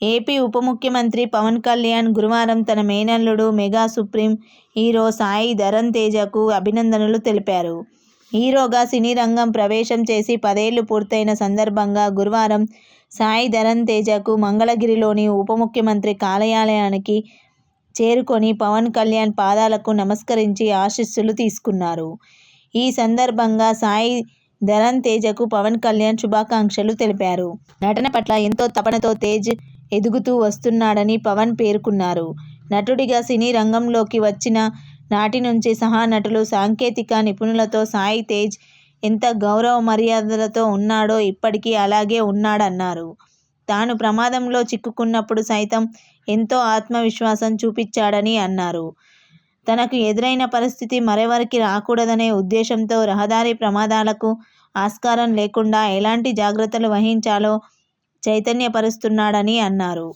AP ఉప ముఖ్యమంత్రి పవన్ కళ్యాణ్ గురువారం తన మేనల్లుడు mega supreme hero Sai Dharam తేజకు అభినందనలు తెలిపారు. హీరోగా సినీ రంగం ప్రవేశం చేసి 10 ఏళ్లు పూర్తయిన సందర్భంగా గురువారం సాయి ధరమ్ తేజకు మంగళగిరిలోని ఉప ముఖ్యమంత్రి కార్యాలయానికి చేరుకొని పవన్ కళ్యాణ్ పాదాలకు నమస్కరించి ఆశీస్సులు తీసుకున్నారు. ఈ సందర్భంగా సాయి ధరమ్ తేజకు పవన్ కళ్యాణ్ శుభాకాంక్షలు తెలిపారు. నటన పట్ల ఎంతో తపనతో తేజ్ ఎదుగుతూ వస్తున్నాడని పవన్ పేర్కొన్నారు. నటుడిగా సినీ రంగంలోకి వచ్చిన నాటి నుంచి సహనటులు, సాంకేతిక నిపుణులతో సాయి తేజ్ ఎంత గౌరవ మర్యాదలతో ఉన్నాడో ఇప్పటికీ అలాగే ఉన్నాడన్నారు. తాను ప్రమాదంలో చిక్కుకున్నప్పుడు సైతం ఎంతో ఆత్మవిశ్వాసం చూపించాడని అన్నారు. తనకు ఎదురైన పరిస్థితి మరెవరికి రాకూడదనే ఉద్దేశంతో రహదారి ప్రమాదాలకు ఆస్కారం లేకుండా ఎలాంటి జాగ్రత్తలు వహించాలో చైతన్యపరుస్తున్నాడని అన్నారు.